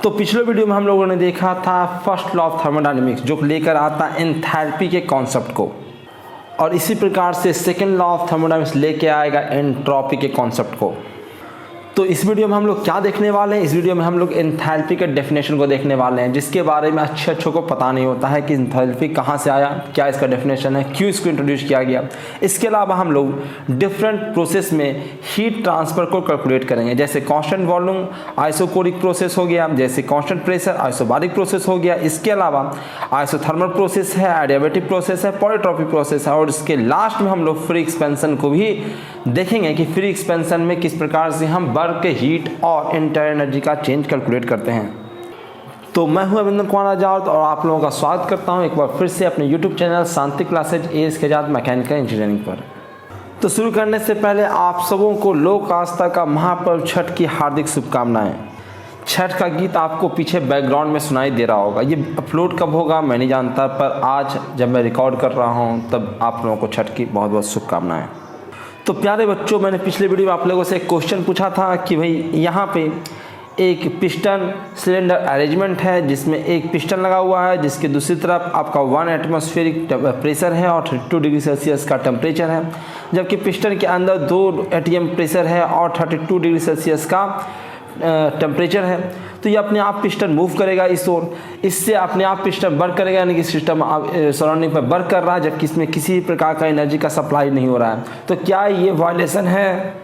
तो पिछले वीडियो में हम लोगों ने देखा था फर्स्ट लॉ ऑफ थर्मोडायनेमिक्स जो लेकर आता एंथैल्पी के कॉन्सेप्ट को, और इसी प्रकार से सेकेंड लॉ ऑफ थर्मोडायनेमिक्स लेके आएगा एंट्रोपी के कॉन्सेप्ट को। तो इस वीडियो में हम लोग क्या देखने वाले हैं, इस वीडियो में हम लोग एंथैल्पी के डेफिनेशन को देखने वाले हैं, जिसके बारे में अच्छों को पता नहीं होता है कि एंथैल्पी कहाँ से आया, क्या इसका डेफिनेशन है, क्यों इसको इंट्रोड्यूस किया गया। इसके अलावा हम लोग डिफरेंट प्रोसेस में हीट ट्रांसफ़र को कैलकुलेट करेंगे, जैसे कांस्टेंट वॉल्यूम आइसोकोरिक प्रोसेस हो गया, जैसे कांस्टेंट प्रेशर आइसोबारिक प्रोसेस हो गया। इसके अलावा आइसोथर्मल प्रोसेस है, एडियाबेटिक प्रोसेस है, पॉलीट्रॉपिक प्रोसेस है, और इसके लास्ट में हम लोग फ्री एक्सपेंशन को भी देखेंगे कि फ्री एक्सपेंशन में किस प्रकार से हम वर्क के हीट और इंटर एनर्जी का चेंज कैलकुलेट करते हैं। तो मैं हूं अभिनंदन कुमार आजाद और आप लोगों का स्वागत करता हूं एक बार फिर से अपने YouTube चैनल शांति क्लासेज एएस के आजाद मैकेनिकल इंजीनियरिंग पर। तो शुरू करने से पहले आप सबों को लोक आस्था का महापर्व छठ की हार्दिक शुभकामनाएं। छठ का गीत आपको पीछे बैकग्राउंड में सुनाई दे रहा होगा। ये अपलोड कब होगा मैं नहीं जानता, पर आज जब मैं रिकॉर्ड कर रहा हूँ तब आप लोगों को छठ की बहुत बहुत शुभकामनाएं। तो प्यारे बच्चों, मैंने पिछले वीडियो में आप लोगों से एक क्वेश्चन पूछा था कि भाई यहाँ पे एक पिस्टन सिलेंडर अरेंजमेंट है जिसमें एक पिस्टन लगा हुआ है, जिसके दूसरी तरफ आपका 1 एटमॉस्फेरिक प्रेशर है और 32 डिग्री सेल्सियस का टेम्परेचर है, जबकि पिस्टन के अंदर 2 एटीएम प्रेशर है और 32 डिग्री सेल्सियस का टेम्परेचर है। तो ये अपने आप पिस्टन मूव करेगा इस ओर, इससे अपने आप पिस्टन वर्क करेगा, यानी कि सिस्टम सराउंडिंग पर वर्क कर रहा है, जबकि इसमें किसी प्रकार का एनर्जी का सप्लाई नहीं हो रहा है। तो क्या ये वायलेशन है?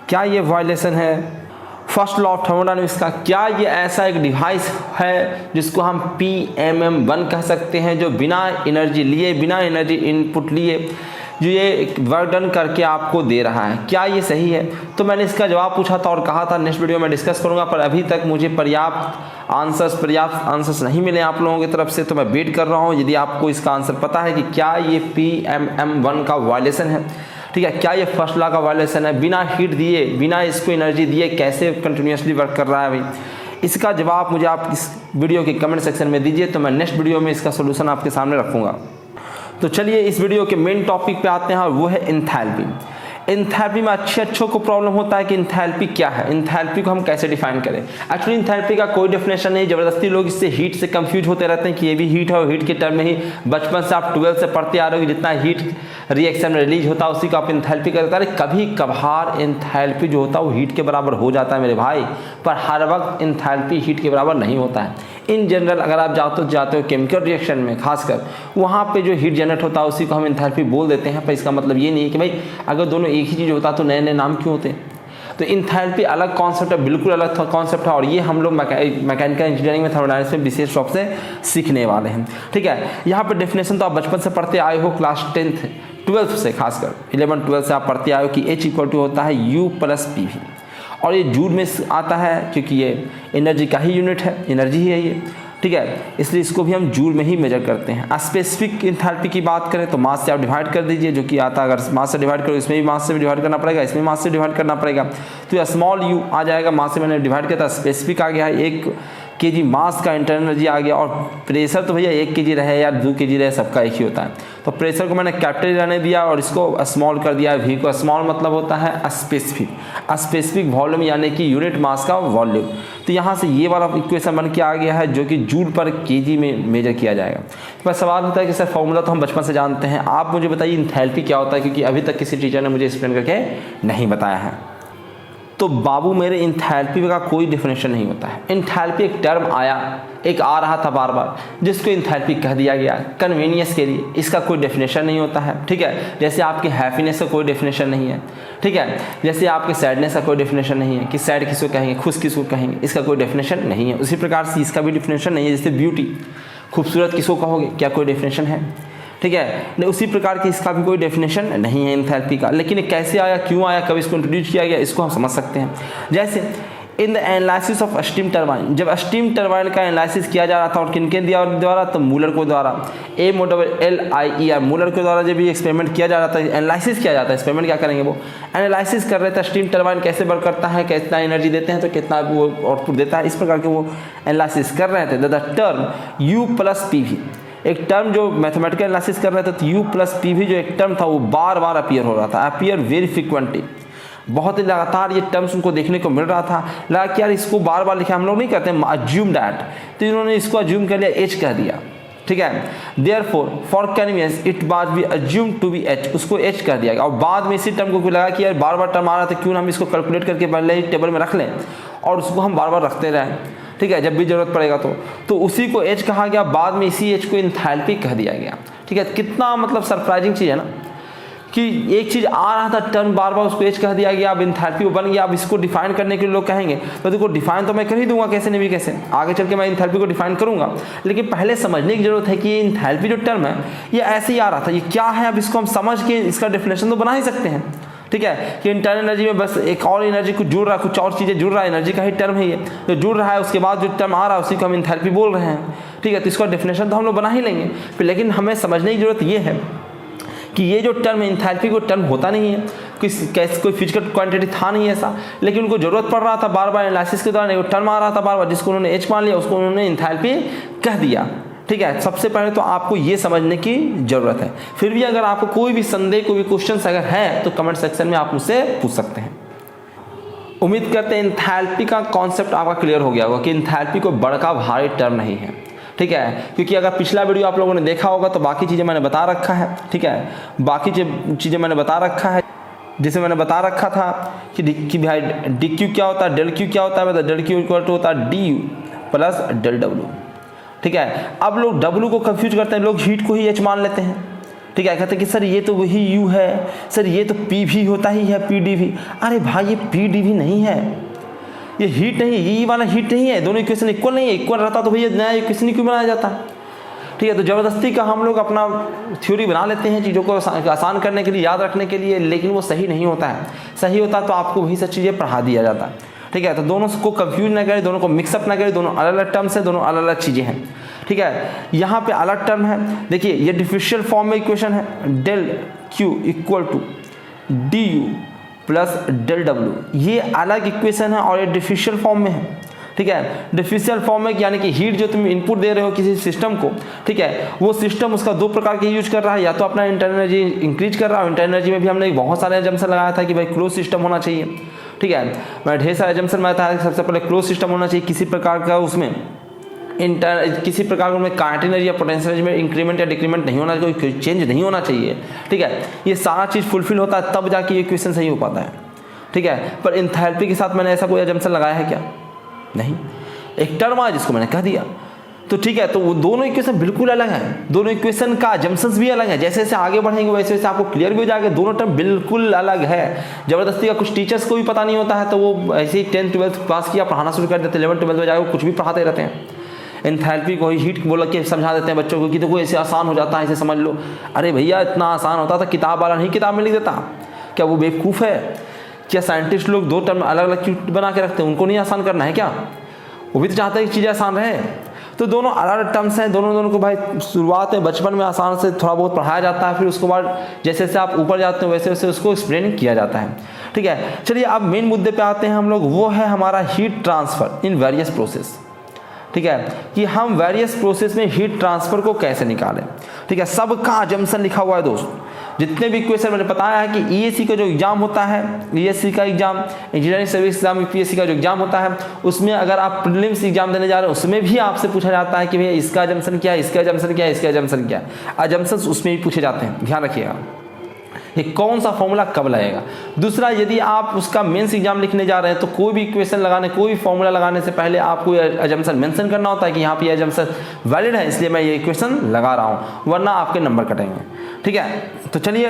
क्या ये वायलेशन है फर्स्ट लॉ ऑफ थर्मोडायनेमिक्स का? क्या ये ऐसा एक डिवाइस है जिसको हम PMM1 कह सकते हैं, जो बिना एनर्जी लिए, बिना एनर्जी इनपुट लिए जो ये वर्क डन करके आपको दे रहा है? क्या ये सही है? तो मैंने इसका जवाब पूछा था और कहा था नेक्स्ट वीडियो में डिस्कस करूंगा, पर अभी तक मुझे पर्याप्त आंसर्स नहीं मिले आप लोगों की तरफ से, तो मैं वेट कर रहा हूँ। यदि आपको इसका आंसर पता है कि क्या ये PMM1 का वायलेशन है, ठीक है, क्या ये फर्स्ट लॉ का वायलेशन है, बिना हीट दिए, बिना इसको एनर्जी दिए कैसे कंटिन्यूसली वर्क कर रहा है भाई, इसका जवाब मुझे आप इस वीडियो के कमेंट सेक्शन में दीजिए, तो मैं नेक्स्ट वीडियो में इसका सोल्यूशन आपके सामने रखूँगा। तो चलिए इस वीडियो के मेन टॉपिक पे आते हैं, और वो है एंथैल्पी। एंथैल्पी में अच्छों को प्रॉब्लम होता है कि एंथैल्पी क्या है, एंथैल्पी को हम कैसे डिफाइन करें। एक्चुअली एंथैल्पी का कोई डेफिनेशन नहीं, ज़बरदस्ती लोग इससे हीट से कंफ्यूज होते रहते हैं कि ये भी हीट है, और हीट के टर्म में ही बचपन से आप 12 से पढ़ते आ रहे हो कि जितना हीट रिएक्शन में रिलीज होता है उसी को आप एंथैल्पी कहते हैं। कभी कभार एंथैल्पी जो होता है वो हीट के बराबर हो जाता है मेरे भाई, पर हर वक्त एंथैल्पी हीट के बराबर नहीं होता है। इन जनरल अगर आप जाते हो केमिकल रिएक्शन में, खासकर वहाँ पे जो हीट जनरेट होता है उसी को हम एंथैल्पी बोल देते हैं, पर इसका मतलब ये नहीं है कि भाई अगर दोनों एक ही चीज़ होता तो नए नए नाम क्यों होते। तो एंथैल्पी अलग कॉन्सेप्ट है, बिल्कुल अलग कॉन्सेप्ट है, और ये हम लोग मैकेनिकल इंजीनियरिंग में थर्मोडायनेमिक्स में विशेष रूप से सीखने वाले हैं, ठीक है। यहाँ पर डेफिनेशन तो आप बचपन से पढ़ते आए हो, क्लास 10th 12th से, खासकर 11 12 से आप पढ़ते आए हो कि H = होता है U + PV, और ये जूल में आता है क्योंकि ये एनर्जी का ही यूनिट है, एनर्जी ही है ये, ठीक है, इसलिए इसको भी हम जूल में ही मेजर करते हैं। स्पेसिफिक एंथैल्पी की बात करें तो मास से आप डिवाइड कर दीजिए, जो कि आता है, अगर मास से डिवाइड करो इसमें भी मास से भी डिवाइड करना पड़ेगा, इसमें मास से डिवाइड करना पड़ेगा, तो ये स्मॉल u आ जाएगा, मास से मैंने डिवाइड किया था, स्पेसिफिक आ गया है 1 kg मास का इंटरनल एनर्जी आ गया, और प्रेशर तो भैया 1 kg रहे या 2 kg रहे सबका एक ही होता है, तो प्रेशर को मैंने कैपिटल रहने दिया और इसको स्मॉल कर दिया, v को स्मॉल मतलब होता है स्पेसिफिक वॉल्यूम, यानी कि यूनिट मास का वॉल्यूम। तो यहाँ से ये वाला इक्वेशन बन के आ गया है जो कि जूल पर केजी में मेजर किया जाएगा। तो सवाल होता है कि सर फॉर्मूला तो हम बचपन से जानते हैं, आप मुझे बताइए एंथैल्पी क्या होता है, क्योंकि अभी तक किसी टीचर ने मुझे एक्सप्लेन करके नहीं बताया है। तो बाबू मेरे एंथैल्पी का कोई डेफिनेशन नहीं होता है। एंथैल्पी एक टर्म आया, एक आ रहा था बार बार, जिसको एंथैल्पी कह दिया गया कन्वीनियंस के लिए, इसका कोई डेफिनेशन नहीं होता है, ठीक है। जैसे आपकी हैप्पीनेस का कोई डेफिनेशन नहीं है, ठीक है, जैसे आपके सैडनेस का कोई डेफिनेशन नहीं है कि सैड किसको कहेंगे, खुश किसको कहेंगे, इसका कोई डेफिनेशन नहीं है। उसी प्रकार से इसका भी डेफिनेशन नहीं है। जैसे ब्यूटी, खूबसूरत किसको कहोगे, क्या कोई डेफिनेशन है, ठीक है। उसी प्रकार की इसका भी कोई डेफिनेशन नहीं है एंथैल्पी का। लेकिन ये कैसे आया, क्यों आया, कब इसको इंट्रोड्यूस किया गया, इसको हम समझ सकते हैं। जैसे in the analysis of steam turbine, जब स्टीम टरबाइन का एनालिसिस किया जा रहा था और किनके द्वारा, तो मूलर को द्वारा, MOLLIER मूलर के द्वारा जब ये एक्सपेरिमेंट किया जा रहा था, एनालिसिस किया जाता है, एक्सपेरिमेंट क्या करेंगे, वो एनालिसिस कर रहे थे स्टीम टरबाइन कैसे वर्क करता है, कितना एनर्जी देते हैं तो कितना वो आउटपुट देता है, इस प्रकार के वो एनालिसिस कर रहे थे। द टर्म U + PV, एक टर्म जो मैथमेटिकल एनालिसिस कर रहे थे, तो U + PV जो एक टर्म था वो बार बार अपीयर हो रहा था, अपीयर वेरी फ्रिक्वेंटली, बहुत ही लगातार ये टर्म्स उनको देखने को मिल रहा था, लगा कि यार इसको बार बार लिखा, हम लोग नहीं करते अज्यूम दैट, तो इन्होंने इसको अज्यूम कर लिया, एच कह दिया, ठीक है। Therefore for convenience it was be assume to be H, उसको एच कर दिया। और बाद में इसी टर्म को लगा कि यार बार बार टर्म आ रहा था, क्यों ना हम इसको कैलकुलेट करके पहले ही टेबल में रख लें और उसको हम बार बार रखते रहें, ठीक है, जब भी जरूरत पड़ेगा तो उसी को एच कहा गया, बाद में इसी एच को एंथैल्पी कह दिया गया, ठीक है। कितना मतलब सरप्राइजिंग चीज़ है ना कि एक चीज़ आ रहा था टर्म बार बार उसको एच कह दिया गया, अब एंथैल्पी बन गया। अब इसको डिफाइन करने के लिए लोग कहेंगे तो देखो डिफाइन तो मैं कर ही दूंगा, कैसे नहीं भी कैसे, आगे चल के मैं एंथैल्पी को डिफाइन करूंगा, लेकिन पहले समझने की जरूरत है कि ये एंथैल्पी जो टर्म है ये ऐसे ही आ रहा था, ये क्या है, अब इसको हम समझ के इसका डेफिनेशन तो बना ही सकते हैं, ठीक है, कि इंटरनल एनर्जी में बस एक और एनर्जी कुछ जुड़ रहा है, कुछ और चीज़ें जुड़ रहा है, एनर्जी का ही टर्म है ये, जो जुड़ रहा है उसके बाद जो टर्म आ रहा है उसी को हम एंथैल्पी बोल रहे हैं, ठीक है। तो इसका डेफिनेशन तो हम लोग बना ही लेंगे फिर, लेकिन हमें समझने की जरूरत ये है कि ये जो टर्म है एंथैल्पी को टर्म होता नहीं है, कोई फिजिकल क्वांटिटी था नहीं ऐसा, लेकिन उनको जरूरत पड़ रहा था बार बार एनालिसिस के दौरान, एक टर्म आ रहा था बार बार जिसको उन्होंने एच मान लिया, उसको उन्होंने एंथैल्पी कह दिया, ठीक है। सबसे पहले तो आपको ये समझने की जरूरत है। फिर भी अगर आपको कोई भी संदेह, कोई भी क्वेश्चन अगर है तो कमेंट सेक्शन में आप मुझसे पूछ सकते हैं। उम्मीद करते हैं एंथैल्पी का कॉन्सेप्ट आपका क्लियर हो गया होगा कि एंथैल्पी कोई बड़का भारी टर्म नहीं है, ठीक है, क्योंकि अगर पिछला वीडियो आप लोगों ने देखा होगा तो बाकी चीज़ें मैंने बता रखा है, ठीक है, बाकी चीज़ें मैंने बता रखा है, जिसे मैंने बता रखा था कि भाई डी क्यू क्या होता है, डेल क्यू क्या होता है, मतलब डेल क्यू इक्वल टू होता है D U plus del W, ठीक है। अब लोग डब्ल्यू को कंफ्यूज करते हैं, लोग हीट को ही एच मान लेते हैं, ठीक है, कहते हैं कि सर ये तो वही यू है, सर ये तो पी भी होता ही है, पी डी भी, अरे भाई ये पी डी भी नहीं है, ये हीट नहीं, ये वाला हीट नहीं है, दोनों इक्वेशन इक्वल नहीं है, इक्वल रहता तो भैया नया इक्वेशन क्यों बनाया जाता है, ठीक है। तो ज़बरदस्ती का हम लोग अपना थ्योरी बना लेते हैं चीज़ों को आसान करने के लिए, याद रखने के लिए, लेकिन वो सही नहीं होता है। सही होता तो आपको वही सब चीज़ें पढ़ा दिया जाता है, ठीक है। तो दोनों को कंफ्यूज ना करें, दोनों को मिक्सअप ना करें, दोनों अलग अलग टर्म्स हैं, दोनों अलग अलग चीज़ें हैं, ठीक है। यहाँ पे अलग टर्म है, देखिए ये डिफरेंशियल फॉर्म में इक्वेशन है, del Q equal to D U plus del W, ये अलग इक्वेशन है और ये डिफरेंशियल फॉर्म में है, ठीक है। डिफरेंशियल फॉर्म में यानी कि हीट जो तुम इनपुट दे रहे हो किसी सिस्टम को, ठीक है, वो सिस्टम उसका दो प्रकार के यूज कर रहा है, या तो अपना इंटरनल एनर्जी इंक्रीज कर रहा है, इंटरनल एनर्जी में भी हमने बहुत सारे एजम्पशन लगाया था कि भाई क्लोज सिस्टम होना चाहिए, ठीक है। मैं ढेर सारे एजम्पशन में था, सबसे पहले क्लोज सिस्टम होना चाहिए, किसी प्रकार का उसमें किसी प्रकार का उनमें काइनेटिक एनर्जी या पोटेंशियल एनर्जी में इंक्रीमेंट या डिक्रीमेंट नहीं होना, कोई चेंज नहीं होना चाहिए, ठीक है। ये सारा चीज़ फुलफिल होता है तब जाके ये इक्वेशन सही हो पाता है, ठीक है। पर एंथैल्पी के साथ मैंने ऐसा कोई एजम्पशन लगाया है क्या? नहीं, एक टर्म आया जिसको मैंने कह दिया, तो ठीक है। तो वो दोनों इक्वेशन बिल्कुल अलग हैं, दोनों इक्वेशन का एजम्पशंस भी अलग है, जैसे जैसे आगे बढ़ेंगे वैसे वैसे आपको क्लियर भी हो जाएगा, दोनों टर्म बिल्कुल अलग है। जबरदस्ती का कुछ टीचर्स को भी पता नहीं होता है तो वो ऐसे ही 10th 12th पास किया पढ़ाना शुरू कर देते, 11th 12th में जाकर कुछ भी पढ़ाते रहते हैं, एंथैल्पी को ही हीट बोल के समझा देते हैं बच्चों को कि देखो ऐसे आसान हो जाता है, ऐसे समझ लो। अरे भैया इतना आसान होता था, किताब वाला नहीं किताब में लिख देता, क्या वो बेवकूफ़ है? क्या साइंटिस्ट लोग दो टर्म अलग अलग क्यों बना के रखते हैं? उनको नहीं आसान करना है क्या? वो भी तो चाहते हैं कि चीज़ें आसान रहे। तो दोनों अलग अलग टर्म्स हैं, दोनों को भाई शुरुआत में बचपन में आसान से थोड़ा बहुत पढ़ाया जाता है, फिर उसके बाद जैसे जैसे आप ऊपर जाते हो वैसे वैसे उसको एक्सप्लेन किया जाता है, ठीक है। चलिए अब मेन मुद्दे पे आते हैं हम लोग, वो है हमारा heat transfer in various process, ठीक है, कि हम वेरियस प्रोसेस में हीट ट्रांसफ़र को कैसे निकालें, ठीक है। सबका अजम्पशन लिखा हुआ है दोस्त, जितने भी क्वेश्चन मैंने बताया है कि ईएससी का जो एग्जाम होता है, ईएससी का exam, engineering service exam, UPSC का जो एग्जाम होता है, उसमें अगर आप प्रीलिम्स एग्जाम देने जा रहे हो उसमें भी आपसे पूछा जाता है कि भैया इसका अजम्पशन क्या है, इसका अजम्पशन क्या है, इसका अजम्पशन क्या है। अजम्पशंस उसमें भी पूछे जाते हैं, ध्यान रखिएगा ये कौन सा फॉर्मूला कब लगेगा। दूसरा, यदि आप उसका मेंस एग्जाम लिखने जा रहे हैं तो कोई भी इक्वेशन लगाने, कोई भी फॉर्मूला लगाने से पहले आपको अजम्पशन मेंशन करना होता है कि यहाँ पे अजम्पशन वैलिड है इसलिए मैं ये इक्वेशन लगा रहा हूँ, वरना आपके नंबर कटेंगे, ठीक है। तो चलिए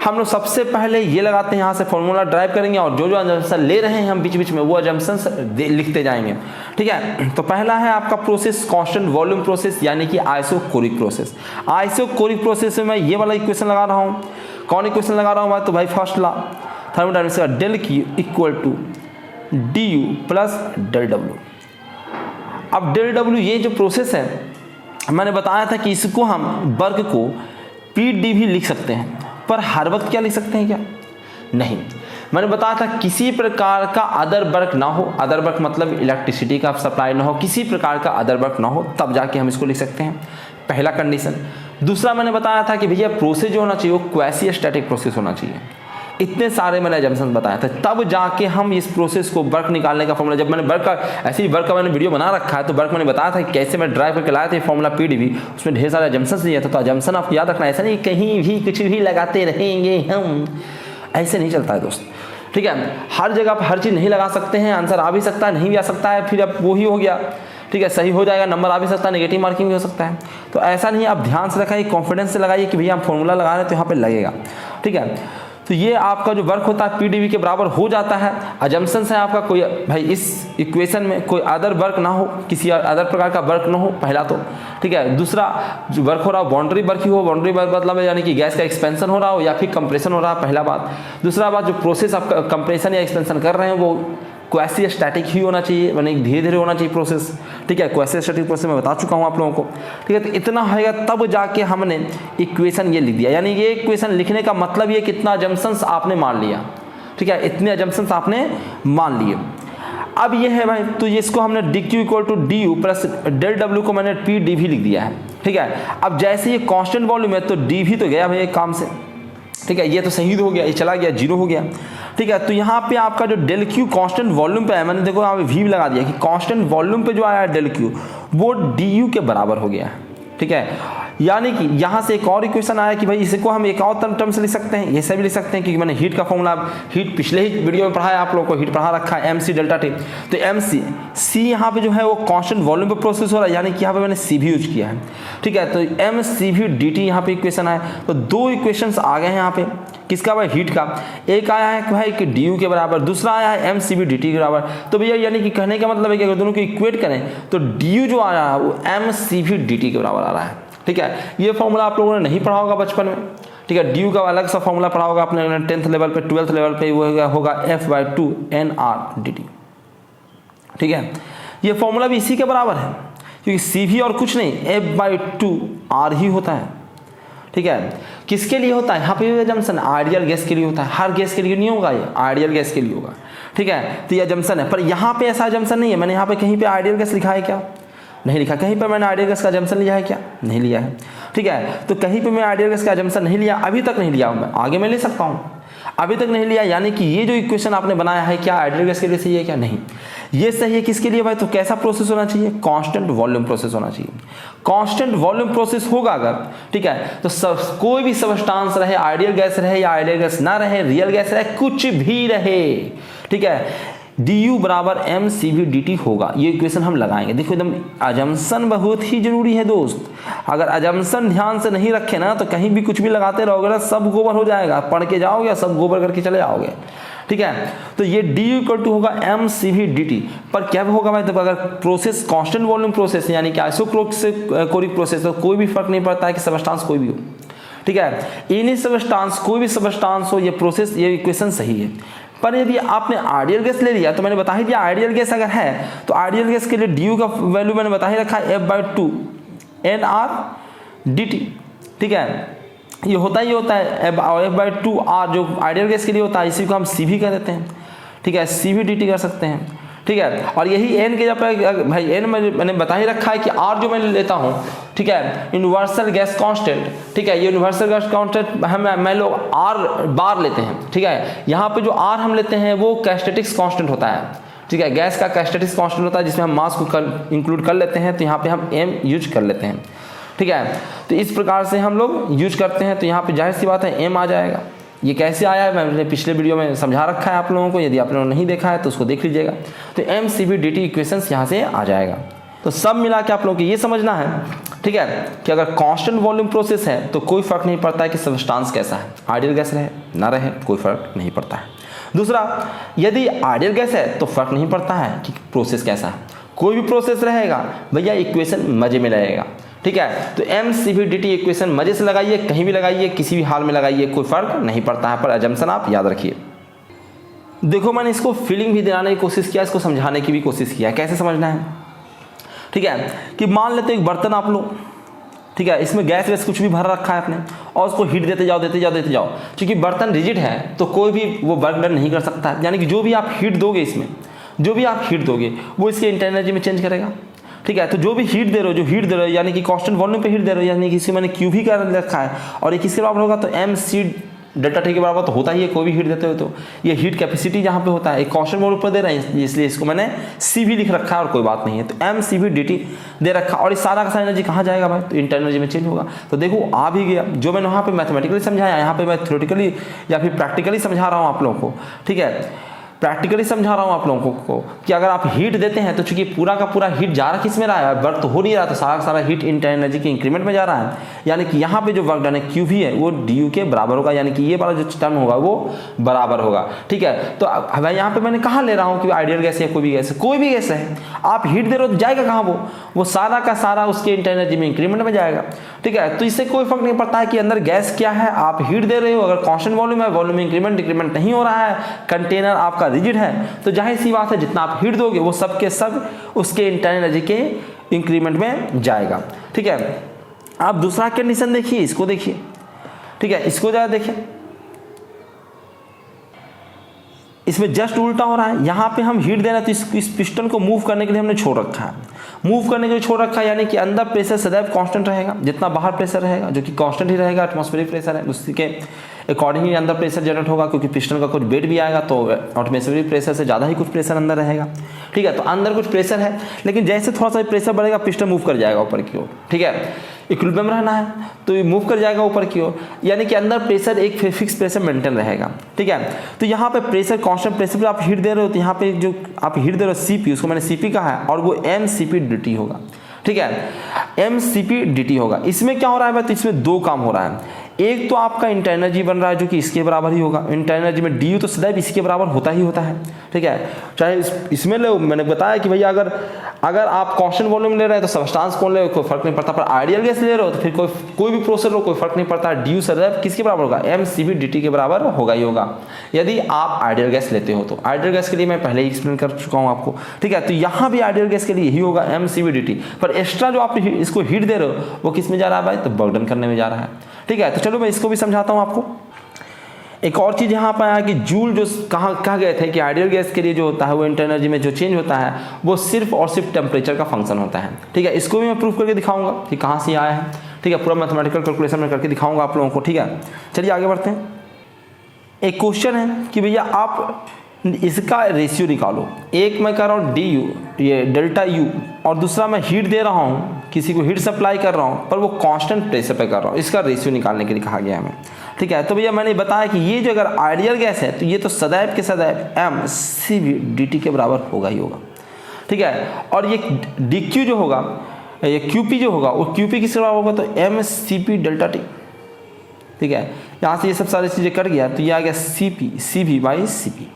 हम लोग सबसे पहले ये लगाते हैं, यहाँ से फॉर्मूला ड्राइव करेंगे और जो जो अजम्पशन ले रहे हैं हम बीच बीच में वो अजम्पशन लिखते जाएंगे, ठीक है। तो पहला है आपका प्रोसेस कांस्टेंट वॉल्यूम प्रोसेस, यानी कि आइसोकोरिक प्रोसेस। आइसोकोरिक प्रोसेस में मैं ये वाला इक्वेशन लगा रहा हूँ। कौन इक्वेशन लगा रहा हूँ? तो भाई फर्स्ट ला थर्मोडायनामिक्स का del Q equal to D U plus del W. अब डेल डब्ल्यू ये जो प्रोसेस है, मैंने बताया था कि इसको हम वर्क को पी डी भी लिख सकते हैं, पर हर वक्त क्या लिख सकते हैं क्या? नहीं, मैंने बताया था किसी प्रकार का अदर वर्क ना हो, अदर वर्क मतलब इलेक्ट्रिसिटी का सप्लाई ना हो, किसी प्रकार का अदर वर्क ना हो, तब जाके हम इसको लिख सकते हैं, पहला कंडीशन। दूसरा मैंने बताया था कि भैया प्रोसेस जो होना चाहिए वो क्वासी स्टैटिक प्रोसेस होना चाहिए। इतने सारे मैंने एजम्पशन बताए थे, तब जाके हम इस प्रोसेस को वर्क निकालने का फॉर्मूला, जब मैंने वर्क का ऐसे ही वर्क का मैंने वीडियो बना रखा है, तो वर्क मैंने बताया था कि कैसे मैं ड्राइव करके लाया था फॉर्मूला पीडीवी, उसमें ढेर सारे एजम्पशन दिया था। तो एजम्पशन आपको याद रखना, ऐसा नहीं कहीं भी कुछ भी लगाते रहेंगे हम, ऐसे नहीं चलता है दोस्त, ठीक है। हर जगह आप हर चीज़ नहीं लगा सकते हैं, आंसर आ भी सकता है नहीं भी आ सकता है, फिर अब वही हो गया, ठीक है, सही हो जाएगा, नंबर आ भी सकता है, नेगेटिव मार्किंग भी हो सकता है। तो ऐसा नहीं, आप ध्यान से रखाइए, कॉन्फिडेंस से लगाइए कि भैया हम फॉर्मूला लगा रहे हैं तो यहाँ पे लगेगा, ठीक है। तो ये आपका जो वर्क होता है पीडीवी के बराबर हो जाता है। अजम्पशन है आपका कोई भाई इस इक्वेशन में कोई अदर वर्क ना हो, किसी अदर प्रकार का वर्क ना हो, पहला तो, ठीक है। दूसरा जो वर्क हो रहा हो बाउंड्री वर्क ही हो, बाउंड्री वर्क मतलब यानी कि गैस का एक्सपेंशन हो रहा हो या फिर कंप्रेशन हो रहा है, पहला बात। दूसरा बात, जो प्रोसेस आप कंप्रेशन या एक्सपेंशन कर रहे हैं वो क्वासी स्टैटिक ही होना चाहिए, यानी धीरे धीरे होना चाहिए प्रोसेस, ठीक है। क्वासी स्टैटिक प्रोसेस मैं बता चुका हूँ आप लोगों को, ठीक है। तो इतना होगा तब जाके हमने इक्वेशन ये लिख दिया, यानी ये इक्वेशन लिखने का मतलब ये कितना अजम्पशंस आपने मान लिया, ठीक है, इतने अजम्पशंस आपने मान लिए। अब ये है भाई, तो इसको हमने D Q equal to D U plus del W को मैंने पी डी भी लिख दिया है, ठीक है। अब जैसे ये कांस्टेंट वॉल्यूम है तो डी भी तो गया भाई एक काम से, ठीक है, ये तो शहीद हो गया, ये चला गया, जीरो हो गया, ठीक है। तो यहाँ पे आपका जो डेल क्यू कांस्टेंट वॉल्यूम पे है, मैंने देखो यहाँ पे वी लगा दिया कि कांस्टेंट वॉल्यूम पे जो आया है डेल क्यू वो डी यू के बराबर हो गया है, ठीक है। यानी कि यहाँ से एक और इक्वेशन आया कि भाई इसको हम एक और टर्म से लिख सकते हैं, ये भी लिख सकते हैं, क्योंकि मैंने हीट का फॉर्मूला हीट पिछले ही वीडियो में पढ़ाया, आप लोगों को हीट पढ़ा रखा है, MC डेल्टा टी। तो MC यहाँ पे जो है वो कांस्टेंट वॉल्यूम पे प्रोसेस हो रहा है, यानी कि यहाँ पे मैंने CV यूज किया है, ठीक है। तो MCV DT यहाँ पे इक्वेशन आया, तो दो इक्वेशंस आ गए हैं यहाँ पे, किसका भाई हीट का, एक आया है भाई कि DU के बराबर, दूसरा आया है MCV DT के बराबर। तो भैया यानी कि कहने का मतलब है कि अगर दोनों को इक्वेट करें तो DU जो आ रहा है वो MCV DT के बराबर आ रहा है, ठीक है। ये फॉर्मूला आप लोगों ने नहीं पढ़ा होगा बचपन में, ठीक है। ड्यू का अलग सा फॉर्मूला पढ़ा होगा आपने 10th लेवल पे, 12th लेवल पे, वो होगा F/2 NR dt, ठीक है। ये फॉर्मूला भी इसी के बराबर है, क्योंकि CV और कुछ नहीं F/2 R ही होता है, ठीक है। किसके लिए होता है यहाँ पे जंक्शन, आइडियल गैस के लिए होता है, हर गैस के लिए नहीं होगा, ये आइडियल गैस के लिए होगा, ठीक है। तो ये जंक्शन है, पर यहाँ पे ऐसा जंक्शन नहीं है। मैंने यहाँ पे कहीं पे आइडियल गैस लिखा है क्या, नहीं लिखा। कहीं पे मैंने आइडियल गैस का जंक्शन लिया है क्या, नहीं लिया है, ठीक है। तो कहीं पे मैं आइडियल गैस का जंक्शन नहीं लिया, अभी तक नहीं लिया, मैं आगे मैं ले सकता हूँ, अभी तक नहीं लिया। यानी कि ये जो इक्वेशन आपने बनाया है क्या आइडियल गैस के लिए सही है क्या, नहीं, ये सही है किसके लिए भाई, तो कैसा प्रोसेस होना चाहिए, कांस्टेंट वॉल्यूम प्रोसेस होना चाहिए। कांस्टेंट वॉल्यूम प्रोसेस होगा अगर, ठीक है, तो कोई भी सबस्टांस रहे, आइडियल गैस रहे या आइडियल गैस ना रहे, रियल गैस रहे, कुछ भी रहे, ठीक है, DU बराबर MCV DT होगा। ये इक्वेशन हम लगाएंगे। देखो एकदम अजम्पशन बहुत ही जरूरी है दोस्त, अगर अजम्पशन ध्यान से नहीं रखे ना तो कहीं भी कुछ भी लगाते रहोगे ना, सब गोबर हो जाएगा, पढ़ के जाओगे सब गोबर करके चले जाओगे, ठीक है। तो ये DU इक्वल टू होगा MCV DT, पर क्या होगा भाई, तो अगर प्रोसेस कांस्टेंट वॉल्यूम प्रोसेस यानी कि आइसोकोरिक प्रोसेस, तो कोई भी फर्क नहीं पड़ता है कि सबस्टांस कोई भी हो, ठीक है, एनी सबस्टांस, कोई भी सबस्टांस हो, ये प्रोसेस, ये इक्वेशन सही है। पर यदि आपने आइडियल गैस ले लिया तो मैंने बता ही दिया, आइडियल गैस अगर है तो आइडियल गैस के लिए DU का वैल्यू मैंने बता ही रखा है F/2 NR dt, ठीक है। ये होता है F/2 R जो आइडियल गैस के लिए होता है, इसी को हम CV कह देते हैं, ठीक है, CV dt कर सकते हैं, ठीक है। और यही n के जगह भाई n मैंने बता ही रखा है कि R जो मैं लेता हूँ, ठीक है, यूनिवर्सल गैस कांस्टेंट, ठीक है, ये यूनिवर्सल गैस कांस्टेंट हम लोग R बार लेते हैं, ठीक है। यहाँ पे जो R हम लेते हैं वो कैस्टेटिक्स कांस्टेंट होता है, ठीक है, गैस का कैस्टेटिक्स कांस्टेंट होता है जिसमें हम मास को इंक्लूड कर लेते हैं, तो यहाँ पे हम m यूज कर लेते हैं, ठीक है। तो इस प्रकार से हम लोग यूज करते हैं, तो यहाँ पे जाहिर सी बात है m आ जाएगा। ये कैसे आया है मैंने पिछले वीडियो में समझा रखा है आप लोगों को, यदि आप लोगों ने नहीं देखा है तो उसको देख लीजिएगा। तो MCV DT इक्वेशंस यहाँ से आ जाएगा। तो सब मिला के आप लोगों को ये समझना है, ठीक है, कि अगर कांस्टेंट वॉल्यूम प्रोसेस है तो कोई फर्क नहीं पड़ता है कि सबस्टांस कैसा है, आइडियल गैस रहे ना रहे कोई फर्क नहीं पड़ता है। दूसरा, यदि आइडियल गैस है तो फर्क नहीं पड़ता है कि प्रोसेस कैसा है, कोई भी प्रोसेस रहेगा भैया इक्वेशन मजे में रहेगा, ठीक है। तो MCV DT इक्वेशन मजे से लगाइए, कहीं भी लगाइए, किसी भी हाल में लगाइए, कोई फर्क नहीं पड़ता है, पर अजम्पशन आप याद रखिए। देखो मैंने इसको फीलिंग भी दिलाने की कोशिश किया, इसको समझाने की भी कोशिश किया, कैसे समझना है, ठीक है, कि मान लेते एक बर्तन आप लो, ठीक है, इसमें गैस वैस कुछ भी भर रखा है आपने और उसको हीट देते जाओ, क्योंकि बर्तन रिजिड है तो कोई भी वो वर्क डन नहीं कर सकता, यानी कि जो भी आप हीट दोगे इसमें, जो भी आप हीट दोगे वो इसके इंटरनल एनर्जी में चेंज करेगा, ठीक है। तो जो भी हीट दे रहे हो यानी कि कांस्टेंट वॉल्यूम पे हीट दे रहे हो, यानी कि इसी मैंने Q भी कर रखा है, और ये किसके बराबर होगा, तो MC डेल्टा टी के बराबर तो होता ही है कोई भी हीट देते हो तो। ये हीट कैपेसिटी जहाँ पे होता है एक कांस्टेंट वॉल्यूम पर दे रहे हैं, इसलिए इसको मैंने सी भी लिख रखा है और कोई बात नहीं है। तो एम सी भी डी टी दे रखा, और इस सारा का सारा एनर्जी कहाँ जाएगा भाई, तो इंटरनल एनर्जी में चेंज होगा। तो देखो आ भी गया, जो मैंने वहाँ पे मैथमेटिकली समझाया यहाँ पे मैं थ्योरेटिकली या फिर प्रैक्टिकली समझा रहा हूँ आप लोगों को, ठीक है, प्रैक्टिकली समझा रहा हूँ आप लोगों को कि अगर आप हीट देते हैं तो चूंकि पूरा का पूरा हीट जा रहा किस में रहा है, वर्क तो हो नहीं रहा, तो सारा का सारा हीट इंटरनल एनर्जी के इंक्रीमेंट में जा रहा है, यानी कि यहाँ पे जो वर्क डन है क्यू भी है वो डी यू के बराबर होगा, यानी कि ये वाला जो टर्म होगा वो बराबर होगा, ठीक है। तो अब यहाँ पे मैंने कहाँ ले रहा हूँ कि आइडियल गैस है कोई भी गैस है, कोई भी गैस है, आप हीट दे रहे हो तो जाएगा कहाँ, वो सारा का सारा उसके इंटरनल एनर्जी में इंक्रीमेंट में जाएगा, ठीक है। तो इससे कोई फर्क नहीं पड़ता है कि अंदर गैस क्या है, आप हीट दे रहे हो, अगर कांस्टेंट वॉल्यूम है, वॉल्यूम में इंक्रीमेंट डिक्रीमेंट नहीं हो रहा है, कंटेनर आपका रिजिड है, तो जाहिर सी बात है जितना आप हीट दोगे वो सब के सब उसके इंटरनल एनर्जी के इंक्रीमेंट में जाएगा, ठीक है। आप दूसरा कंडीशन देखिए, इसको देखिए, ठीक है, इसको जरा देखिए, इसमें जस्ट उल्टा हो रहा है। यहाँ पे हम हीट दे रहे हैं तो इस पिस्टन को मूव करने के लिए हमने छोड़ रखा है, मूव करने के लिए छोड़ रखा है, यानी कि अंदर प्रेशर सदैव कांस्टेंट रहेगा, जितना बाहर प्रेशर रहेगा जो कि कांस्टेंट ही रहेगा, एटमॉस्फेरिक प्रेशर है उसी के अकॉर्डिंग ही अंदर प्रेशर जनरेट होगा, क्योंकि पिस्टन का कुछ वेट भी आएगा तो एटमॉस्फेरिक प्रेशर से ज़्यादा ही कुछ प्रेशर अंदर रहेगा, ठीक है। तो अंदर कुछ प्रेशर है, लेकिन जैसे थोड़ा सा प्रेशर बढ़ेगा पिस्टन मूव कर जाएगा ऊपर की ओर, ठीक है, इक्विलिब्रियम रहना है तो ये मूव कर जाएगा ऊपर की ओर, यानी कि अंदर प्रेशर एक फिक्स प्रेशर मेंटेन रहेगा, ठीक है। तो यहाँ पे प्रेशर कांस्टेंट प्रेशर पे आप हीट दे रहे हो, तो यहाँ पे जो आप हीट दे रहे हो सीपी, उसको मैंने सीपी कहा है, और वो एम सीपी डी होगा, ठीक है, एम सीपी डी होगा। इसमें क्या हो रहा है भाई, तो इसमें दो काम हो रहा है, एक तो आपका इंटरनल एनर्जी बन रहा है जो कि इसके बराबर ही होगा, इंटरनल एनर्जी में डी यू तो सदैव इसके बराबर होता ही होता है, ठीक है। चाहे इसमें ले, मैंने बताया कि भैया अगर आप कांस्टेंट वॉल्यूम ले रहे हैं तो सब्सटेंस कौन ले, कोई फर्क नहीं पड़ता, पर आइडियल गैस ले रहे हो तो फिर कोई भी प्रोसेस हो कोई फर्क नहीं पड़ता, डी यू सदैव किसके बराबर होगा, M C B D T के बराबर होगा ही होगा, यदि आप आइडियल गैस लेते हो तो। आइडियल गैस के लिए मैं पहले ही एक्सप्लेन कर चुका हूँ आपको, ठीक है। तो यहाँ भी आइडियल गैस के लिए यही होगा M C B D T, पर एक्स्ट्रा जो आप इसको हीट दे रहे हो वो किस में जा रहा है भाई, तो बर्डन करने में जा रहा है, ठीक है। तो चलो मैं इसको भी समझाता हूं आपको। एक और चीज यहाँ पर आया कि जूल जो कहा गए थे कि आइडियल गैस के लिए जो होता है वो इंटरनल एनर्जी में जो चेंज होता है वो सिर्फ और सिर्फ टेम्परेचर का फंक्शन होता है, ठीक है। इसको भी मैं प्रूफ करके दिखाऊंगा कि कहाँ से आया है, ठीक है, पूरा मैथमेटिकल कैलकुलेशन में करके दिखाऊंगा आप लोगों को, ठीक है। चलिए आगे बढ़ते हैं। एक क्वेश्चन है कि भैया आप इसका रेशियो निकालो, एक मैं कर रहा हूँ डी यू, ये डेल्टा यू, और दूसरा मैं हीट दे रहा हूँ, किसी को हीट सप्लाई कर रहा हूँ, पर वो कांस्टेंट प्रेशर पे कर रहा हूँ, इसका रेशियो निकालने के लिए कहा गया हमें, ठीक है। तो भैया मैंने बताया कि ये जो अगर आइडियल गैस है तो ये तो सदैव के सदैव M C B D T के बराबर होगा ही होगा, ठीक है। और ये डी क्यू जो होगा, ये क्यू पी जो होगा वो क्यू पी किसके बराबर होगा, तो M C P delta T, ठीक है। यहाँ से ये सब सारी चीज़ें कट गया तो ये आ गया सी पी सी भी बाई सी पी,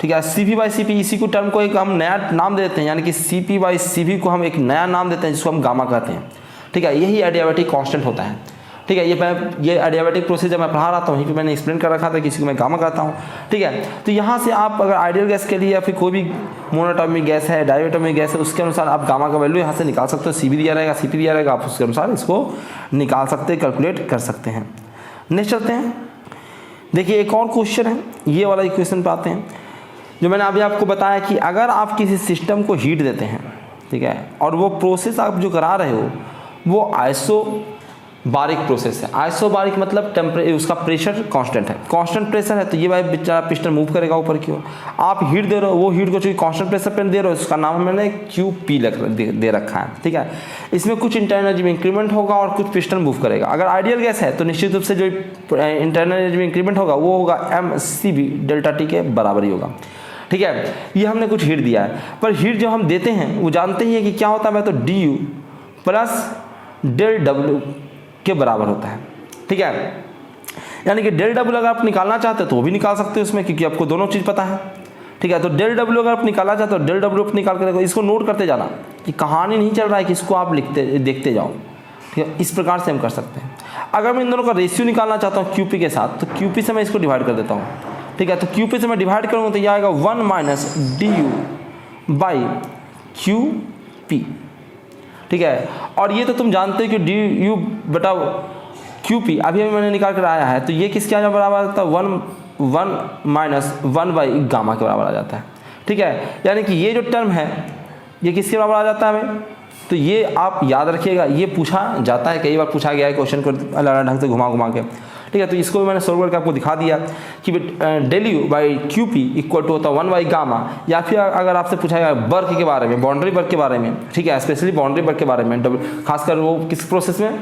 ठीक है। C P by C P, इसी को टर्म को एक हम नया नाम दे देते हैं, यानी कि C P by C P को हम एक नया नाम देते हैं जिसको हम गामा कहते हैं, ठीक है। यही एडियाबैटिक कांस्टेंट होता है, ठीक है। ये एडियाबैटिक प्रोसेस जब मैं पढ़ा रहा था वहीं पे मैंने एक्सप्लेन कर रखा था कि इसी को मैं गामा कहता हूँ, ठीक है। तो यहाँ से आप अगर आइडियल गैस के लिए या फिर कोई भी मोनोटॉमिक गैस है, डायटोमिक गैस है, उसके अनुसार आप गामा का वैल्यू यहाँ से निकाल सकते हो, सी भी दिया रहेगा, सी पी दिया रहेगा, आप उसके अनुसार इसको निकाल सकते हैं, कैलकुलेट कर सकते हैं। नेक्स्ट चलते हैं, देखिए एक और क्वेश्चन है, ये वाला इक्वेशन पे आते हैं, जो मैंने अभी आपको बताया कि अगर आप किसी सिस्टम को हीट देते हैं, ठीक है, और वो प्रोसेस आप जो करा रहे हो वो आइसोबारिक प्रोसेस है। आइसोबारिक मतलब उसका प्रेशर कांस्टेंट है, कांस्टेंट प्रेशर है, तो ये भाई बेचारा पिस्टन मूव करेगा ऊपर की ओर। आप हीट दे रहे हो, वो हीट को चूंकि कांस्टेंट प्रेशर पे दे रहे हो, उसका नाम मैंने क्यू पी दे रखा है, ठीक है। इसमें कुछ इंटरनल एनर्जी में इंक्रीमेंट होगा और कुछ पिस्टन मूव करेगा। अगर आइडियल गैस है तो निश्चित रूप से जो इंटरनल एनर्जी में इंक्रीमेंट होगा वो होगा M C B delta T के बराबर ही होगा, ठीक है। ये हमने कुछ हीट दिया है, पर हीट जो हम देते हैं वो जानते ही है कि क्या होता है, तो D U plus del W के बराबर होता है, ठीक है। यानी कि डेल डब्ल्यू अगर आप निकालना चाहते हो तो वो भी निकाल सकते हो उसमें, क्योंकि आपको दोनों चीज़ पता है, ठीक है। तो डेल डब्ल्यू अगर आप निकालना चाहते हो डेल डब्ल्यू निकाल के देखो, इसको नोट करते जाना कि कहानी नहीं चल रहा है कि इसको आप देखते जाओ, ठीक है। इस प्रकार से हम कर सकते हैं। अगर मैं इन दोनों का रेशियो निकालना चाहता हूँ क्यूपी के साथ, तो क्यूपी से मैं इसको डिवाइड कर देता हूँ, ठीक है। तो क्यूपी से मैं डिवाइड करूँगा तो ये आएगा 1 minus D you by Q P, ठीक है। और ये तो तुम जानते हो कि डी यू बटा क्यू पी अभी मैंने निकाल कर आया है, तो ये किसके आ बराबर आता है, 1 माइनस 1 बाई गामा के बराबर आ जाता है, ठीक है। यानी कि ये जो टर्म है ये किसके बराबर आ जाता है हमें, तो ये आप याद रखिएगा, ये पूछा जाता है, कई बार पूछा गया है क्वेश्चन को अलग अलग ढंग से घुमा के, ठीक है। तो इसको भी मैंने सोल्व करके आपको दिखा दिया कि del U by Q P equal to होता है 1 बाई गामा। या फिर अगर आपसे पूछा जाए वर्क के बारे में, बाउंड्री वर्क के बारे में, ठीक है, स्पेशली बाउंड्री वर्क के बारे में, खासकर वो किस प्रोसेस में,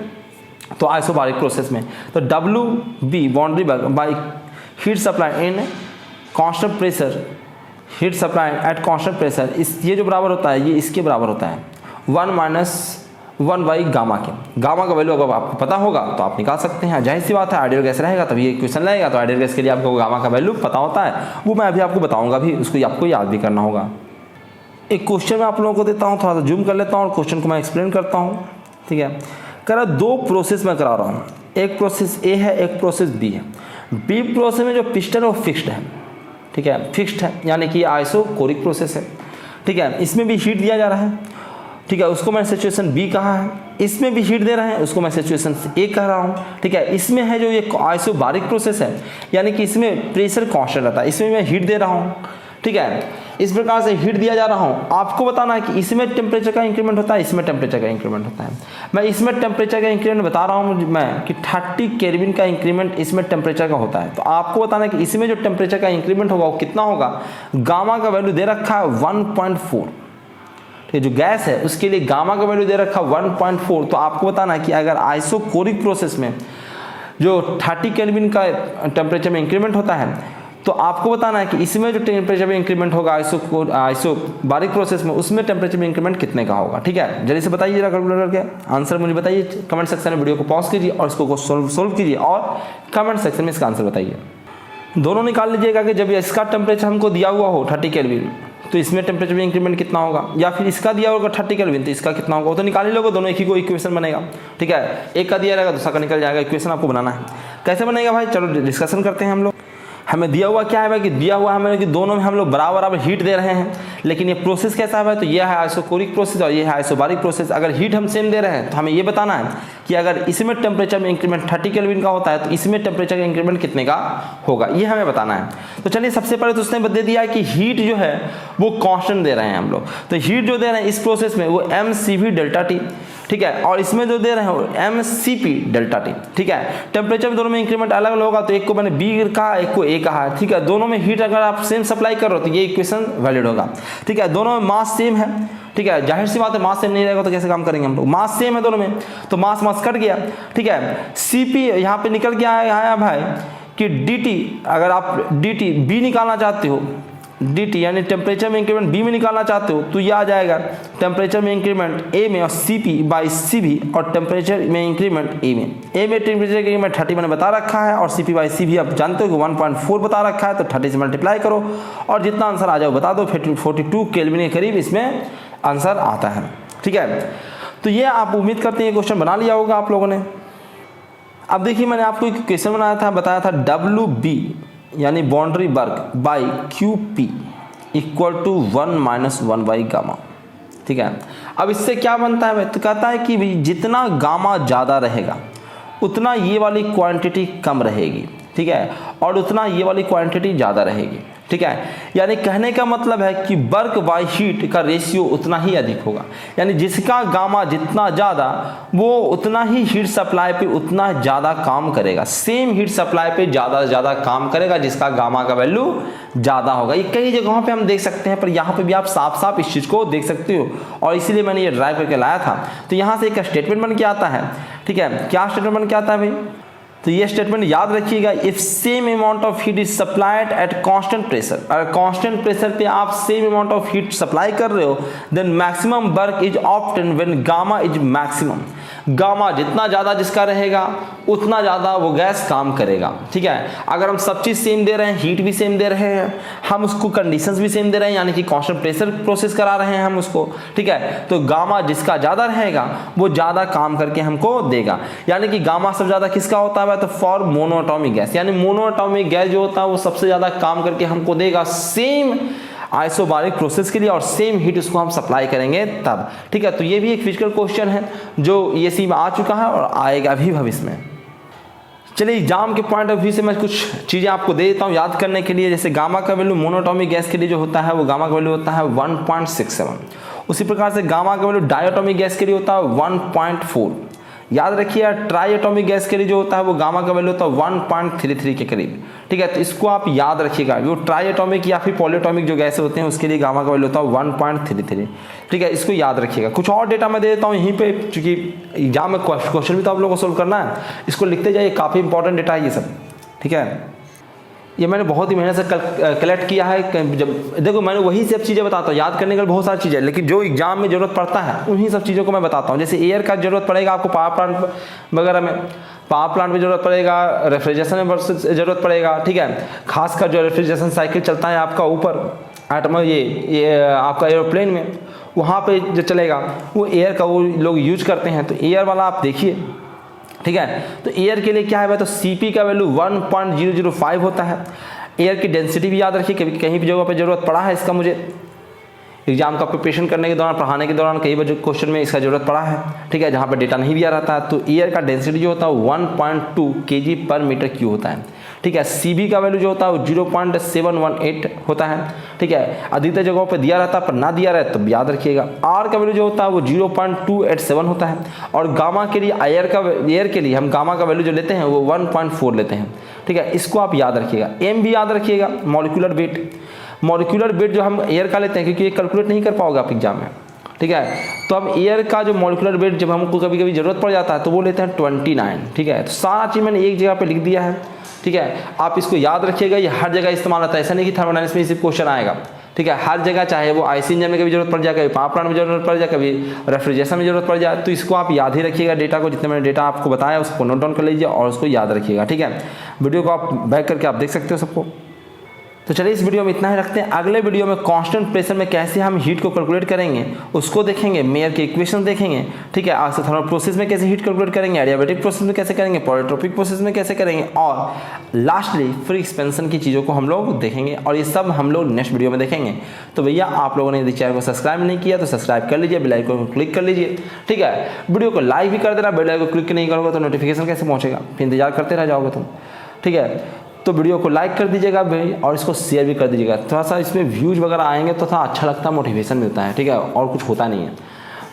तो आइसोबारिक प्रोसेस में, तो W B boundary work by heat supply in constant pressure, heat supply at constant pressure, इस ये जो बराबर होता है ये इसके बराबर होता है 1 माइनस 1 बाई गामा के। गामा का वैल्यू अगर आपको पता होगा तो आप निकाल सकते हैं, जाहिर सी बात है आइडियल गैस रहेगा तभी ये क्वेश्चन रहेगा। तो आइडियल गैस के लिए आपको गामा का वैल्यू पता होता है, वो मैं अभी आपको बताऊंगा भी, उसको आपको याद भी करना होगा। एक क्वेश्चन मैं आप लोगों को देता हूँ, थोड़ा सा जूम कर लेता हूँ और क्वेश्चन को मैं एक्सप्लेन करता हूँ, ठीक है। कह रहा 2 प्रोसेस मैं करा रहा हूँ, एक प्रोसेस ए है, एक प्रोसेस बी है। बी प्रोसेस में जो पिस्टन है वो फिक्स्ड है, ठीक है, फिक्स्ड है, यानी कि आइसोकोरिक प्रोसेस है, ठीक है। इसमें भी हीट दिया जा रहा है, ठीक है, उसको मैंने सिचुएशन बी कहा है। इसमें भी हीट दे रहे हैं, उसको मैं सिचुएशन ए कह रहा हूँ, ठीक है। इसमें है जो ये आइसोबारिक प्रोसेस है, यानी कि इसमें प्रेशर कांस्टेंट रहता है, इसमें मैं हीट दे रहा हूँ, ठीक है। इस प्रकार से हीट दिया जा रहा हूँ, आपको बताना है कि इसमें टेम्परेचर का इंक्रीमेंट होता है, इसमें टेम्परेचर का इंक्रीमेंट होता है। मैं इसमें टेम्परेचर का इंक्रीमेंट बता रहा हूँ मैं कि 30 केल्विन का इंक्रीमेंट इसमें टेम्परेचर का होता है। तो आपको बताना है कि इसमें जो टेम्परेचर का इंक्रीमेंट होगा वो कितना होगा। गामा का वैल्यू दे रखा है 1.4, ठीक, जो गैस है उसके लिए गामा का वैल्यू दे रखा 1.4। तो आपको बताना है कि अगर आइसोकोरिक प्रोसेस में जो 30 केल्विन का टेम्परेचर में इंक्रीमेंट होता है, तो आपको बताना है कि इसमें जो टेम्परेचर में इंक्रीमेंट होगा आइसोबारिक प्रोसेस में, उसमें टेम्परेचर में इंक्रीमेंट कितने का होगा, ठीक है। जल्दी से बताइए जरा कैलकुलेटर के आंसर मुझे बताइए, कमेंट सेक्शन में वीडियो को पॉज कीजिए और इसको सोल्व कीजिए और कमेंट सेक्शन में इसका आंसर बताइए। दोनों निकाल लीजिएगा कि जब इसका टेम्परेचर हमको दिया हुआ हो 30 केल्विन तो इसमें टेम्परेचर में इंक्रीमेंट कितना होगा, या फिर इसका दिया होगा 30 केल्विन तो इसका कितना होगा, तो निकाल ही लोगे, दोनों एक ही को इक्वेशन बनेगा, ठीक है। एक का दिया रहेगा दूसरा का निकल जाएगा, इक्वेशन आपको बनाना है। कैसे बनेगा भाई, चलो डिस्कशन करते हैं हम लोग। हमें दिया हुआ क्या है भाई कि दिया हुआ हमें कि दोनों में हम लोग बराबर हीट दे रहे हैं, लेकिन ये प्रोसेस कैसा है भाई, तो ये है आइसोकोरिक प्रोसेस और ये है आइसोबारिक प्रोसेस। अगर हीट हम सेम दे रहे हैं तो हमें ये बताना है कि अगर इसमें टेम्परेचर में इंक्रीमेंट 30 केल्विन का होता है तो इसमें टेम्परेचर का इंक्रीमेंट कितने का होगा, ये हमें बताना है। तो चलिए सबसे पहले तो उसने दे दिया है कि हीट जो है वो कांस्टेंट दे रहे हैं हम लोग। तो हीट जो दे रहे हैं इस प्रोसेस में वो mCv डेल्टा टी, ठीक है, और इसमें जो दे रहे हैं mCp डेल्टा टी, ठीक है। टेम्परेचर में दोनों में इंक्रीमेंट अलग अलग होगा, तो एक को मैंने बी कहा, एक को ए कहा, ठीक है। दोनों में हीट अगर आप सेम सप्लाई कर रहे हो तो ये इक्वेशन वैलिड होगा, ठीक है। दोनों में मास सेम है, ठीक है, जाहिर सी बात है मास सेम नहीं रहेगा तो कैसे काम करेंगे हम लोग, मास सेम है दोनों में, तो मास मास कट गया, ठीक है। Cp यहाँ पे निकल के आया भाई कि dt, अगर आप dt बी निकालना चाहते हो, dt यानी टेम्परेचर में इंक्रीमेंट बी में निकालना चाहते हो तो ये आ जाएगा टेम्परेचर में इंक्रीमेंट ए में और Cp बाई Cv, और टेम्परेचर में इंक्रीमेंट ए में टेम्परेचर इंक्रीमेंट 30 मैंने बता रखा है और Cp बाई Cv आप जानते हो कि 1.4 बता रखा है, तो 30 से मल्टीप्लाई करो और जितना आंसर आ जाओ बता दो, 42 केल्विन के करीब इसमें आंसर आता है, ठीक है। तो ये आप उम्मीद करते हैं क्वेश्चन बना लिया होगा आप लोगों ने। अब देखिए मैंने आपको एक क्वेश्चन बताया था WB यानी boundary work by QP equal to 1 minus 1 by gamma, ठीक है। अब इससे क्या बनता है, तो कहता है कि जितना गामा ज़्यादा रहेगा उतना ये वाली क्वांटिटी कम रहेगी, ठीक है, और उतना ये वाली क्वांटिटी ज़्यादा रहेगी, ठीक है। यानी कहने का मतलब है कि वर्क बाय हीट का रेशियो उतना ही अधिक होगा, यानी जिसका गामा जितना ज़्यादा वो उतना ही हीट सप्लाई पे उतना ज़्यादा काम करेगा, सेम हीट सप्लाई पे ज़्यादा से ज़्यादा काम करेगा जिसका गामा का वैल्यू ज़्यादा होगा। ये कई जगहों पे हम देख सकते हैं, पर यहाँ पे भी आप साफ साफ इस चीज़ को देख सकते हो और इसीलिए मैंने ये ड्राइव करके लाया था। तो यहाँ से एक स्टेटमेंट बन के आता है, ठीक है, क्या स्टेटमेंट बन के आता है भाई, तो ये स्टेटमेंट याद रखिएगा, if same amount of heat is supplied at constant pressure, अगर कांस्टेंट प्रेशर पे आप same amount of heat supply कर रहे हो then maximum work is obtain when gamma is maximum, gamma जितना ज़्यादा जिसका रहेगा उतना ज़्यादा वो गैस काम करेगा, ठीक है। अगर हम सब चीज़ सेम दे रहे हैं, हीट भी सेम दे रहे हैं, हम उसको कंडीशंस भी सेम दे रहे हैं, यानी कि कांस्टेंट प्रेशर प्रोसेस करा रहे हैं हम उसको, ठीक है, तो गामा जिसका ज़्यादा रहेगा वो ज़्यादा काम करके हमको देगा। यानी कि गामा सबसे ज़्यादा किसका होता है, तो फॉर मोनोएटॉमिक गैस, यानी मोनोएटॉमिक गैस जो होता है वो सबसे ज़्यादा काम करके हमको देगा सेम आइसोबारिक प्रोसेस के लिए, और सेम हीट उसको हम सप्लाई करेंगे तब, ठीक है। तो ये भी एक फिजिकल क्वेश्चन है जो ये सी में आ चुका है और आएगा भी भविष्य में। चलिए एग्जाम के पॉइंट ऑफ व्यू से मैं कुछ चीज़ें आपको दे देता हूँ याद करने के लिए। जैसे गामा का वैल्यू मोनोएटॉमिक गैस के लिए जो होता है वो गामा का वैल्यू होता है 1.67, उसी प्रकार से गामा का वैल्यू डायटोमिक गैस के लिए होता है 1.4, याद रखिए ट्राई एटॉमिक गैस के लिए जो होता है वो गामा का वैल्यू होता है 1.33 के करीब, ठीक है। तो इसको आप याद रखिएगा, वो ट्राई एटॉमिक या फिर पॉलीएटॉमिक जो गैस होते हैं उसके लिए गामा का वैल्यू होता है 1.33, ठीक है। इसको याद रखिएगा। कुछ और डेटा मैं दे देता हूँ यहीं पे, चूंकि एग्जाम में क्वेश्चन भी तो आप लोगों को सोल्व करना है, इसको लिखते जाइए, काफ़ी इंपॉर्टेंट डेटा है ये सब, ठीक है। ये मैंने बहुत ही मेहनत से कलेक्ट किया है। जब देखो मैंने वही सब चीज़ें बताता हूँ, याद करने के लिए बहुत सारी चीज़ें, लेकिन जो एग्जाम में ज़रूरत पड़ता है उन्हीं सब चीज़ों को मैं बताता हूँ। जैसे एयर का ज़रूरत पड़ेगा आपको पावर प्लांट वगैरह में, पावर प्लांट में ज़रूरत पड़ेगा, रेफ्रिजरेशन में ज़रूरत पड़ेगा, ठीक है। खासकर जो रेफ्रिजरेशन साइकिल चलता है आपका ऊपर एटम ये आपका एरोप्लेन में, वहाँ पे जो चलेगा वो एयर का वो लोग यूज करते हैं। तो एयर वाला आप देखिए, ठीक है। तो एयर के लिए क्या है भाई, तो Cp का वैल्यू 1.005 होता है। एयर की डेंसिटी भी याद रखिए, कभी कहीं भी जगह पे जरूरत पड़ा है इसका, मुझे एग्जाम का प्रिपरेशन करने के दौरान, पढ़ाने के दौरान कई बार क्वेश्चन में इसका जरूरत पड़ा है, ठीक है, जहाँ पे डेटा नहीं दिया रहता है। तो एयर का डेंसिटी जो होता है 1.2 kg/m³ होता है, ठीक है। Cb का वैल्यू जो होता है वो 0.718 होता है, ठीक है। अधिकतर जगहों पे दिया रहता है, पर ना दिया रहे तो याद रखिएगा। R का वैल्यू जो होता है वो 0.287 होता है। और गामा के लिए एयर के लिए हम गामा का वैल्यू जो लेते हैं वो 1.4 लेते हैं, ठीक है। इसको आप याद रखिएगा। M भी याद रखिएगा, मॉलिक्यूलर वेट। मॉलिक्यूलर वेट जो हम एयर का लेते हैं, क्योंकि ये कैलकुलेट नहीं कर पाओगे आप एग्जाम में, ठीक है। तो अब एयर का जो मॉलिक्यूलर वेट जब हमको कभी कभी जरूरत पड़ जाता है तो वो लेते हैं 29, ठीक है। तो सारा चीज़ मैंने एक जगह पे लिख दिया है, ठीक है। आप इसको याद रखिएगा, ये हर जगह इस्तेमाल होता है, ऐसा नहीं कि थर्मोडायनामिक्स में सिर्फ क्वेश्चन आएगा, ठीक है। हर जगह, चाहे वो आईसी इंजन में कभी जरूरत पड़ जाए, कभी पावर प्लांट में जरूरत पड़ जाए, कभी रेफ्रिजरेशन में जरूरत पड़ जाए, तो इसको आप याद ही रखिएगा। डेटा को, जितने मैंने डेटा आपको बताया उसको नोट डाउन कर लीजिए और उसको याद रखिएगा, ठीक है। वीडियो को आप बैक करके आप देख सकते हो सबको। तो चलिए इस वीडियो में इतना ही रखते हैं। अगले वीडियो में कांस्टेंट प्रेशर में कैसे हम हीट को कैलकुलेट करेंगे उसको देखेंगे, मेयर के इक्वेशन देखेंगे, ठीक है। आइसोथर्मल प्रोसेस में कैसे हीट कैलकुलेट करेंगे, एडियाबैटिक प्रोसेस में कैसे करेंगे, पॉलीट्रोपिक प्रोसेस में कैसे करेंगे, और लास्टली फ्री एक्सपेंशन की चीज़ों को हम लोग देखेंगे। और ये सब हम लोग नेक्स्ट वीडियो में देखेंगे। तो भैया आप लोगों ने यदि चैनल को सब्सक्राइब नहीं किया तो सब्सक्राइब कर लीजिए, बेल आइकन को क्लिक कर लीजिए, ठीक है। वीडियो को लाइक भी कर देना, बेल आइकन को क्लिक नहीं करोगे तो नोटिफिकेशन कैसे पहुँचेगा, फिर इंतजार करते रह जाओगे तुम, ठीक है। तो वीडियो को लाइक कर दीजिएगा भाई, और इसको शेयर भी कर दीजिएगा। थोड़ा सा इसमें व्यूज वगैरह आएंगे तो थोड़ा अच्छा लगता है, मोटिवेशन मिलता है, ठीक है। और कुछ होता नहीं है,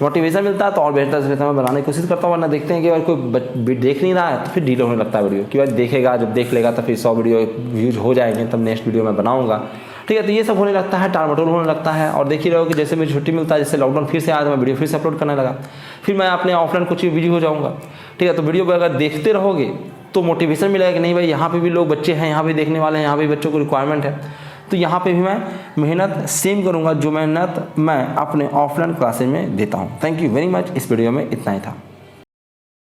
मोटिवेशन मिलता है तो और बेहतर से बेहतर मैं बनाने की कोशिश करता हूँ। वरना देखते हैं कि अगर कोई देख नहीं रहा है तो फिर डिले होने लगता है वीडियो, कि भाई देखेगा, जब देख लेगा तो फिर 100 वीडियो व्यूज हो जाएंगे, तब नेक्स्ट वीडियो मैं बनाऊँगा, ठीक है। तो ये सब होने लगता है, टालमटोल होने लगता है। और देख ही रहो कि जैसे मुझे छुट्टी मिलता है, जैसे लॉकडाउन फिर से आया तो मैं वीडियो फिर से अपलोड करने लगा, फिर मैं अपने ऑफलाइन कोचिंग बिजी हो जाऊँगा, ठीक है। तो वीडियो अगर देखते रहोगे तो मोटिवेशन मिलेगा कि नहीं भाई यहाँ पे भी लोग बच्चे हैं, यहाँ पे देखने वाले हैं, यहाँ पे बच्चों को रिक्वायरमेंट है, तो यहाँ पे भी मैं मेहनत सेम करूँगा जो मेहनत मैं अपने ऑफलाइन क्लासेज में देता हूँ। Thank you very much. इस वीडियो में इतना ही था।